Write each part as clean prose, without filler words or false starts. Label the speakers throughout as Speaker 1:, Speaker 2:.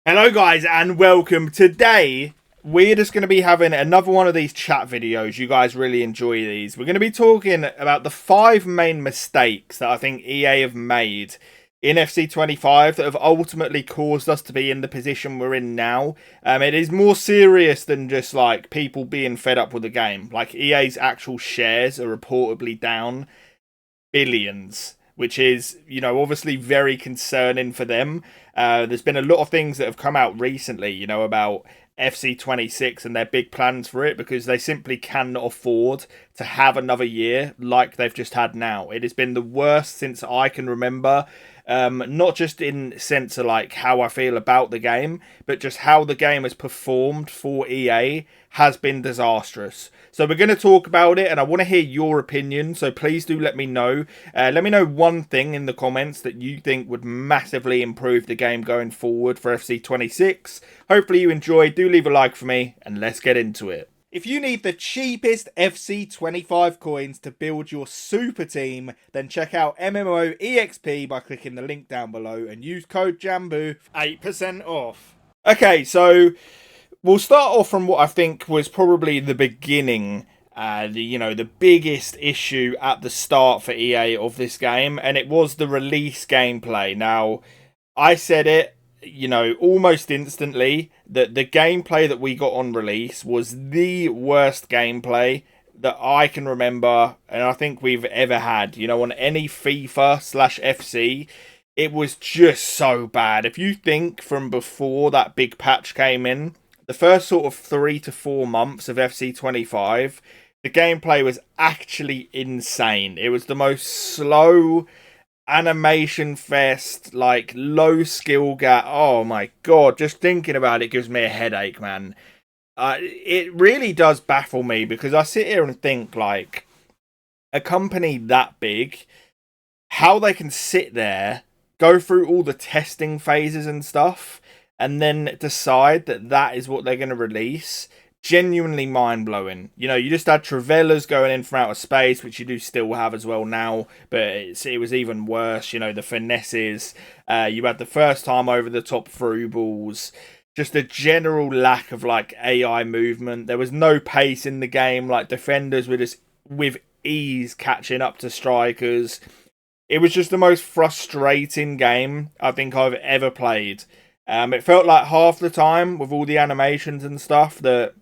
Speaker 1: Hello guys and welcome. Today we're just going to be having another one of these chat videos. You guys really enjoy these. We're going to be talking about the 5 main mistakes that I think EA have made in FC25 that have ultimately caused us to be in the position we're in now. It is more serious than just like people being fed up with the game. Like EA's actual shares are reportedly down billions, which is, obviously very concerning for them. There's been a lot of things that have come out recently, about FC26 and their big plans for it because they simply cannot afford to have another year like they've just had now. It has been the worst since I can remember. Not just in sense of like how I feel about the game, but just how the game has performed for EA has been disastrous. So we're going to talk about it, and I want to hear your opinion. So please do let me know. Let me know one thing in the comments that you think would massively improve the game going forward for FC26. Hopefully you enjoyed. Do leave a like for me, and let's get into it. If you need the cheapest FC25 coins to build your super team, then check out MMOEXP by clicking the link down below and use code JambooUK for 8% off. Okay, so we'll start off from what I think was probably the beginning, the biggest issue at the start for EA of this game, and it was the release gameplay. Now, I said it, almost instantly that the gameplay that we got on release was the worst gameplay that I can remember and I think we've ever had, on any FIFA/FC. It was just so bad. If you think from before that big patch came in, the first sort of 3 to 4 months of FC25, the gameplay was actually insane. It was the most slow animation fest, like low skill gap. Oh my god, just thinking about it gives me a headache, man. It really does baffle me because I sit here and think like a company that big, how they can sit there, go through all the testing phases and stuff, and then decide that that is what they're going to release. Genuinely mind-blowing. You just had Travellas going in from outer space, which you do still have as well now, but it was even worse. The finesses. You had the first time over the top through balls. Just a general lack of like AI movement. There was no pace in the game. Like defenders were just with ease catching up to strikers. It was just the most frustrating game I think I've ever played. It felt like half the time with all the animations and stuff that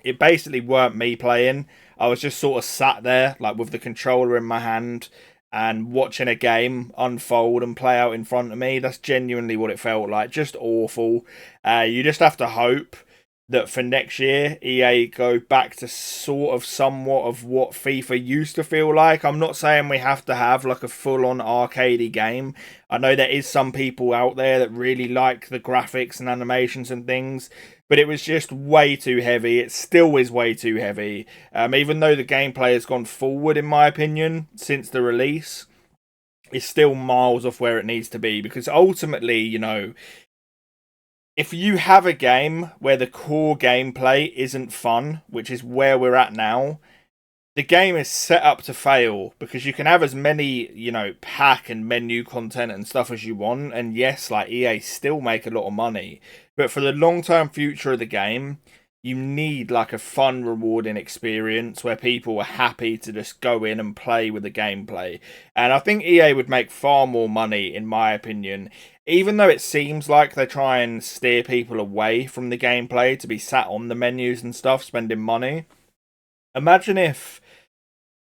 Speaker 1: it basically weren't me playing. I was just sort of sat there, like with the controller in my hand and watching a game unfold and play out in front of me. That's genuinely what it felt like. Just awful. You just have to hope that for next year, EA go back to sort of somewhat of what FIFA used to feel like. I'm not saying we have to have like a full-on arcadey game. I know there is some people out there that really like the graphics and animations and things, but it was just way too heavy. It still is way too heavy. Even though the gameplay has gone forward, in my opinion, since the release, it's still miles off where it needs to be. Because ultimately, if you have a game where the core gameplay isn't fun, which is where we're at now, the game is set up to fail because you can have as many, pack and menu content and stuff as you want. And yes, like EA still make a lot of money, but for the long-term future of the game, you need like a fun, rewarding experience where people are happy to just go in and play with the gameplay. And I think EA would make far more money, in my opinion, even though it seems like they try and steer people away from the gameplay to be sat on the menus and stuff, spending money. Imagine if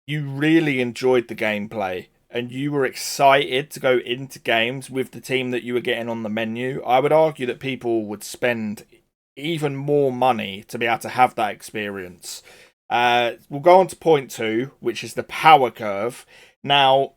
Speaker 1: you really enjoyed the gameplay and you were excited to go into games with the team that you were getting on the menu. I would argue that people would spend even more money to be able to have that experience. We'll go on to point 2, which is the power curve. Now,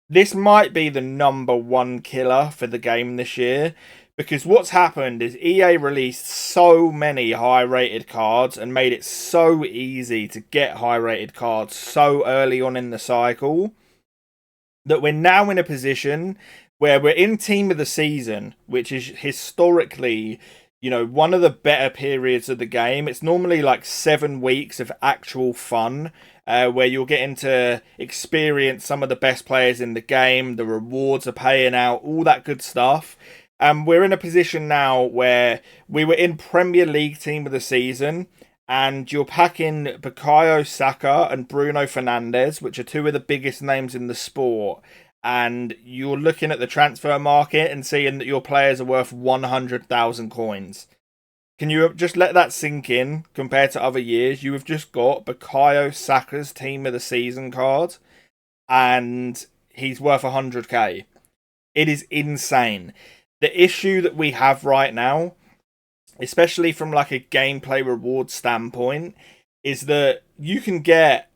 Speaker 1: this might be the number 1 killer for the game this year, because what's happened is EA released so many high-rated cards and made it so easy to get high-rated cards so early on in the cycle that we're now in a position where we're in Team of the Season, which is historically, one of the better periods of the game. It's normally like 7 weeks of actual fun, where you're getting to experience some of the best players in the game. The rewards are paying out, all that good stuff. And we're in a position now where we were in Premier League team of the season, and you're packing Bukayo Saka and Bruno Fernandes, which are two of the biggest names in the sport. And you're looking at the transfer market and seeing that your players are worth 100,000 coins. Can you just let that sink in compared to other years? You have just got Bukayo Saka's team of the season card, and he's worth 100k. It is insane. The issue that we have right now, especially from like a gameplay reward standpoint, is that you can get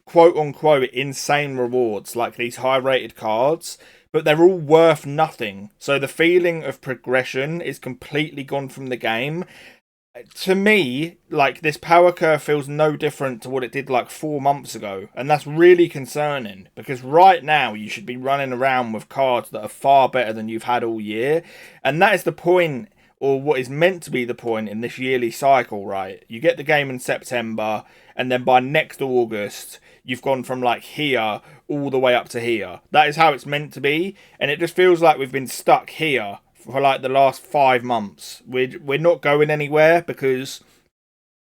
Speaker 1: quote unquote insane rewards like these high rated cards, but they're all worth nothing. So the feeling of progression is completely gone from the game. To me, like, this power curve feels no different to what it did like 4 months ago, and that's really concerning, because right now you should be running around with cards that are far better than you've had all year, and that is the point, or what is meant to be the point in this yearly cycle, right? You get the game in September, and then by next August you've gone from like here all the way up to here. That is how it's meant to be, and it just feels like we've been stuck here for like the last 5 months. We're not going anywhere because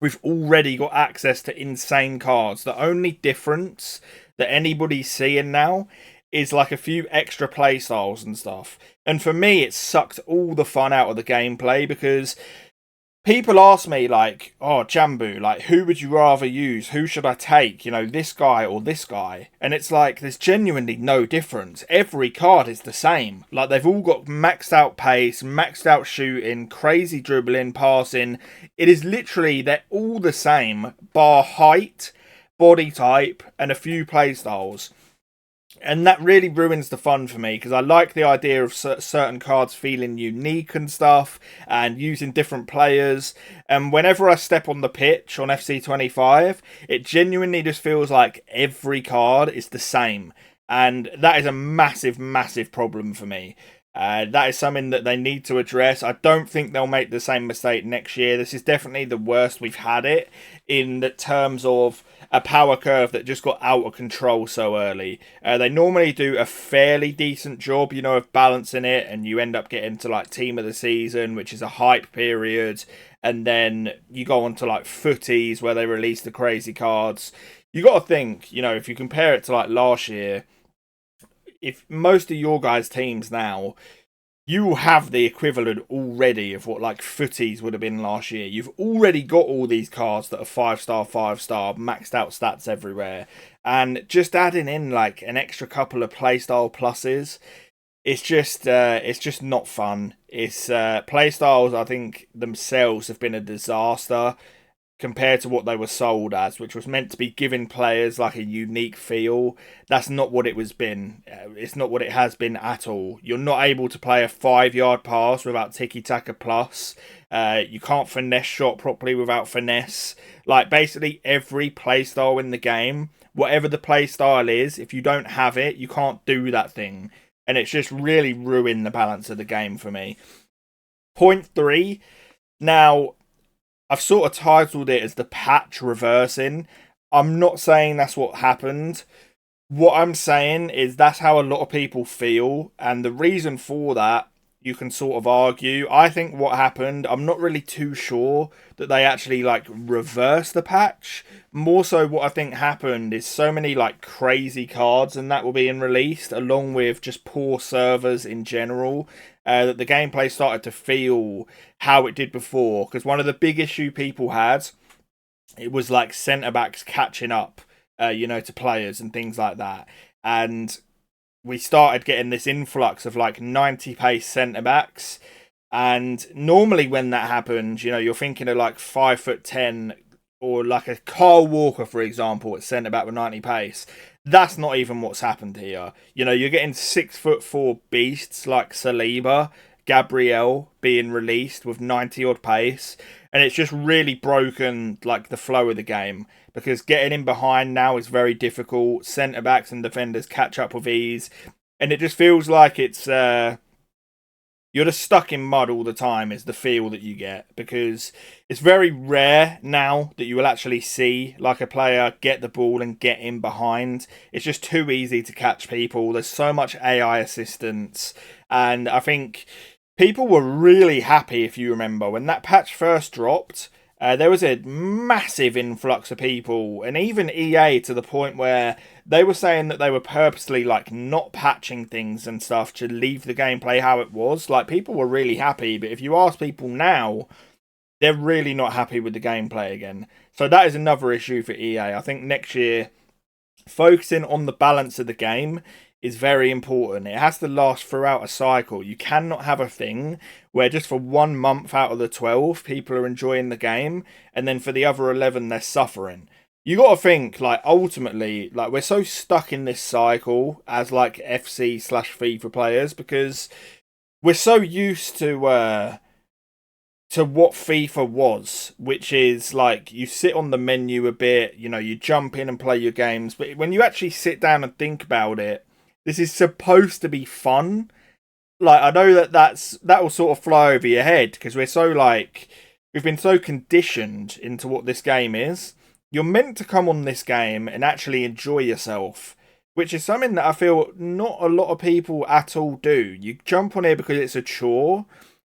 Speaker 1: we've already got access to insane cards. The only difference that anybody's seeing now is like a few extra play styles and stuff. And for me, it sucked all the fun out of the gameplay, because people ask me like, oh, Jamboo, like, who would you rather use? Who should I take? You know, this guy or this guy? And it's like, there's genuinely no difference. Every card is the same. Like, they've all got maxed out pace, maxed out shooting, crazy dribbling, passing. It is literally, they're all the same, bar height, body type, and a few playstyles. And that really ruins the fun for me, because I like the idea of certain cards feeling unique and stuff, and using different players. And whenever I step on the pitch on FC25, it genuinely just feels like every card is the same. And that is a massive, massive problem for me. That is something that they need to address. I don't think they'll make the same mistake next year. This is definitely the worst we've had it in the terms of a power curve that just got out of control so early. They normally do a fairly decent job, you know, of balancing it, and you end up getting to like team of the season, which is a hype period, and then you go on to like footies where they release the crazy cards. You got to think, you know, if you compare it to like last year, if most of your guys' teams now, you have the equivalent already of what like footies would have been last year. You've already got all these cards that are 5-star, 5-star, maxed out stats everywhere. And just adding in like an extra couple of playstyle pluses, it's just not fun. It's playstyles, I think, themselves have been a disaster compared to what they were sold as, which was meant to be giving players like a unique feel. That's not what it was been. It's not what it has been at all. You're not able to play a 5-yard pass without Tiki Taka Plus. You can't finesse shot properly without finesse. Like, basically every playstyle in the game, whatever the playstyle is, if you don't have it, you can't do that thing. And it's just really ruined the balance of the game for me. Point 3. Now, I've sort of titled it as the patch reversing. I'm not saying that's what happened. What I'm saying is that's how a lot of people feel. And the reason for that, you can sort of argue. I think what happened, I'm not really too sure that they actually like reverse the patch. More so what I think happened is so many like crazy cards and that were being released, along with just poor servers in general, that the gameplay started to feel how it did before. Because one of the big issue people had, it was like centre backs catching up, you know, to players and things like that. And we started getting this influx of like 90 pace centre backs. And normally when that happens, you know, you're thinking of like 5'10", or like a Kyle Walker, for example, at centre back with 90 pace. That's not even what's happened here. You know, you're getting 6'4" beasts like Saliba, Gabriel being released with 90 odd pace, and it's just really broken like the flow of the game, because getting in behind now is very difficult. Centre backs and defenders catch up with ease, and it just feels like it's you're just stuck in mud all the time is the feel that you get, because it's very rare now that you will actually see like a player get the ball and get in behind. It's just too easy to catch people. There's so much AI assistance, and I think people were really happy, if you remember, when that patch first dropped. There was a massive influx of people, and even EA, to the point where they were saying that they were purposely like not patching things and stuff to leave the gameplay how it was. Like, people were really happy, but if you ask people now, they're really not happy with the gameplay again. So that is another issue for EA. I think next year, focusing on the balance of the game is very important. It has to last throughout a cycle. You cannot have a thing where just for 1 month out of the 12 people are enjoying the game, and then for the other 11 they're suffering. You got to think, like, ultimately, like, we're so stuck in this cycle as like FC/FIFA players, because we're so used to what FIFA was, which is like you sit on the menu a bit, you know, you jump in and play your games. But when you actually sit down and think about it, this is supposed to be fun. Like, I know that will sort of fly over your head because we've been so conditioned into what this game is. You're meant to come on this game and actually enjoy yourself, which is something that I feel not a lot of people at all do. You jump on here because it's a chore,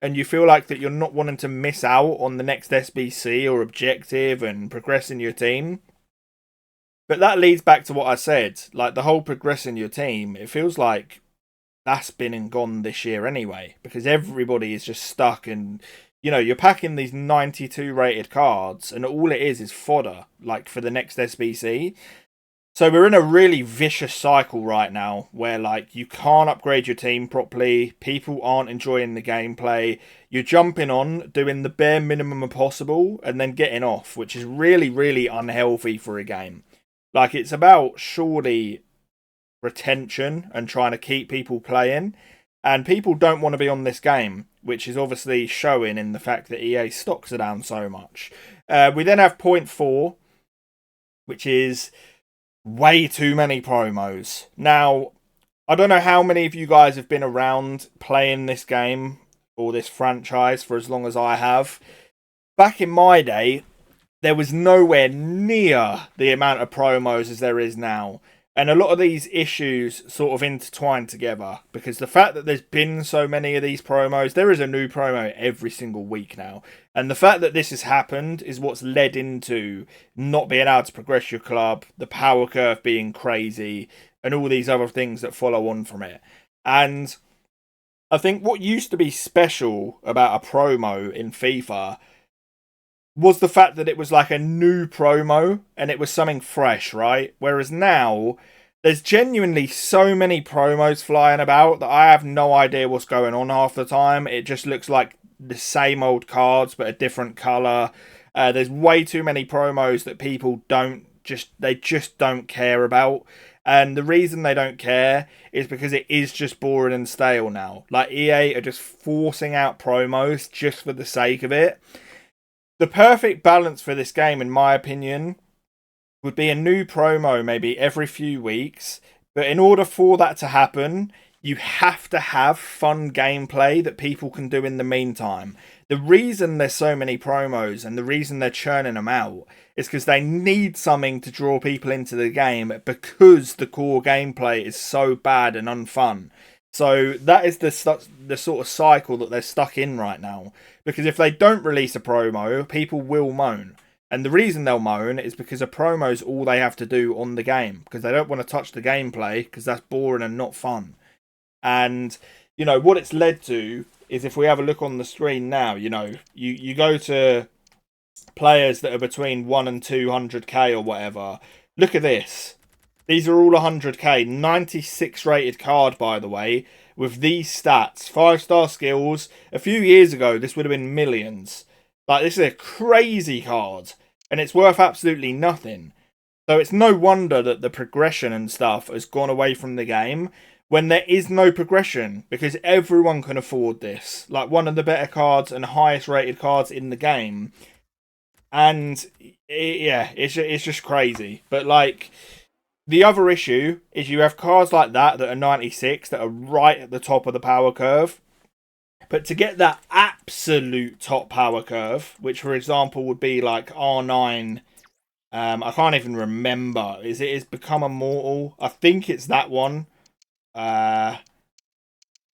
Speaker 1: and you feel like that you're not wanting to miss out on the next SBC or objective and progressing your team. But that leads back to what I said, like the whole progressing your team, it feels like that's been and gone this year anyway, because everybody is just stuck, and you know, you're packing these 92 rated cards and all it is fodder, like, for the next SBC. So we're in a really vicious cycle right now where, like, you can't upgrade your team properly. People aren't enjoying the gameplay. You're jumping on, doing the bare minimum possible, and then getting off, which is really, really unhealthy for a game. Like, it's about surely retention and trying to keep people playing. And people don't want to be on this game, which is obviously showing in the fact that EA stocks are down so much. We then have point 4, which is way too many promos. Now, I don't know how many of you guys have been around playing this game or this franchise for as long as I have. Back in my day, there was nowhere near the amount of promos as there is now. And a lot of these issues sort of intertwine together, because the fact that there's been so many of these promos, there is a new promo every single week now. And the fact that this has happened is what's led into not being able to progress your club, the power curve being crazy, and all these other things that follow on from it. And I think what used to be special about a promo in FIFA was the fact that it was like a new promo and it was something fresh, right? Whereas now, there's genuinely so many promos flying about that I have no idea what's going on half the time. It just looks like the same old cards but a different colour. There's way too many promos that people just don't care about. And the reason they don't care is because it is just boring and stale now. Like, EA are just forcing out promos just for the sake of it. The perfect balance for this game, in my opinion, would be a new promo maybe every few weeks. But in order for that to happen, you have to have fun gameplay that people can do in the meantime. The reason there's so many promos and the reason they're churning them out is because they need something to draw people into the game, because the core gameplay is so bad and unfun. So that is the sort of cycle that they're stuck in right now. Because if they don't release a promo, people will moan. And the reason they'll moan is because a promo is all they have to do on the game. Because they don't want to touch the gameplay, because that's boring and not fun. And, you know, what it's led to is, if we have a look on the screen now, you know, you go to players that are between 1 and 200k or whatever. Look at this. These are all 100k, 96 rated card, by the way, with these stats. 5-star skills. A few years ago, this would have been millions. Like, this is a crazy card, and it's worth absolutely nothing. So it's no wonder that the progression and stuff has gone away from the game, when there is no progression, because everyone can afford this. Like, one of the better cards and highest rated cards in the game. And, it's just crazy. But, like, the other issue is you have cards like that are 96, that are right at the top of the power curve. But to get that absolute top power curve, which for example would be like R9, I can't even remember. Is Become Immortal? I think it's that one.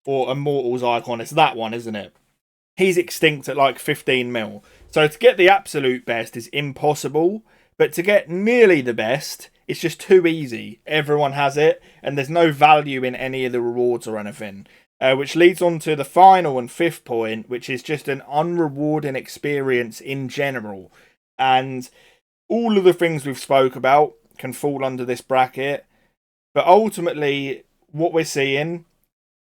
Speaker 1: or Immortals icon. It's that one, isn't it? He's extinct at like 15 mil. So to get the absolute best is impossible, but to get nearly the best, it's just too easy. Everyone has it, and there's no value in any of the rewards or anything. Which leads on to the final and fifth point, which is just an unrewarding experience in general. And all of the things we've spoke about can fall under this bracket. But ultimately, what we're seeing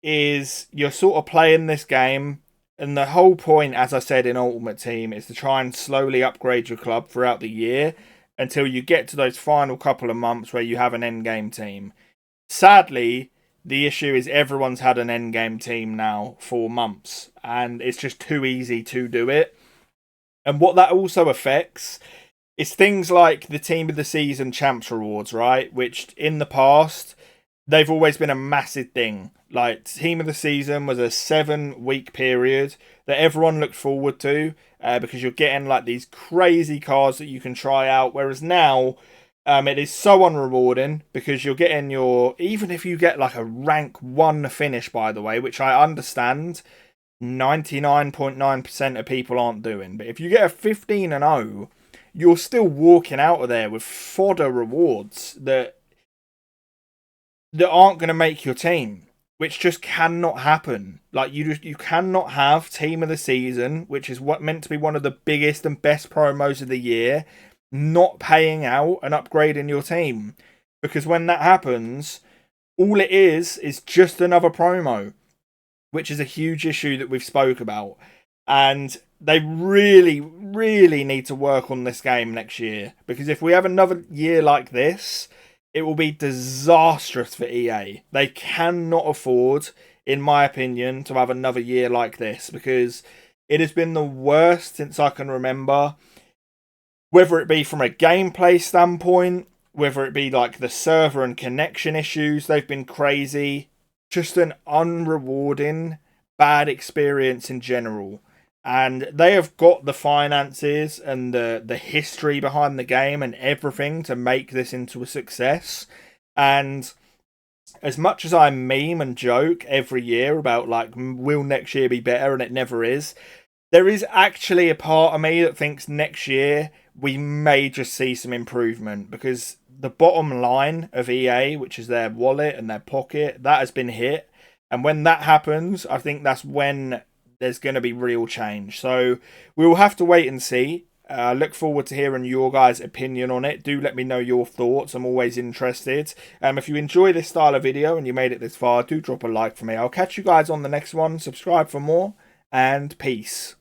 Speaker 1: is you're sort of playing this game, and the whole point, as I said in Ultimate Team, is to try and slowly upgrade your club throughout the year until you get to those final couple of months where you have an endgame team. Sadly, the issue is everyone's had an endgame team now for months, and it's just too easy to do it. And what that also affects is things like the Team of the Season Champs Rewards, right? Which in the past, they've always been a massive thing. Like, Team of the Season was a 7-week period that everyone looked forward to because you're getting like these crazy cars that you can try out. Whereas now, it is so unrewarding because you're getting your, even if you get like a rank 1 finish, by the way, which I understand 99.9% of people aren't doing. But if you get a 15-0, you're still walking out of there with fodder rewards that aren't going to make your team, which just cannot happen. Like, you cannot have Team of the Season, which is what meant to be one of the biggest and best promos of the year, not paying out and upgrading your team. Because when that happens, all it is just another promo, which is a huge issue that we've spoke about. And they really, really need to work on this game next year. Because if we have another year like this, it will be disastrous for EA. They cannot afford, in my opinion, to have another year like this, because it has been the worst since I can remember. Whether it be from a gameplay standpoint, whether it be like the server and connection issues, they've been crazy. Just an unrewarding, bad experience in general. And they have got the finances and the history behind the game and everything to make this into a success. And as much as I meme and joke every year about like, will next year be better, and it never is, there is actually a part of me that thinks next year we may just see some improvement, because the bottom line of EA, which is their wallet and their pocket, that has been hit. And when that happens, I think that's when there's going to be real change. So we will have to wait and see. Look forward to hearing your guys' opinion on it. Do let me know your thoughts. I'm always interested. If you enjoy this style of video and you made it this far, do drop a like for me. I'll catch you guys on the next one. Subscribe for more, and peace.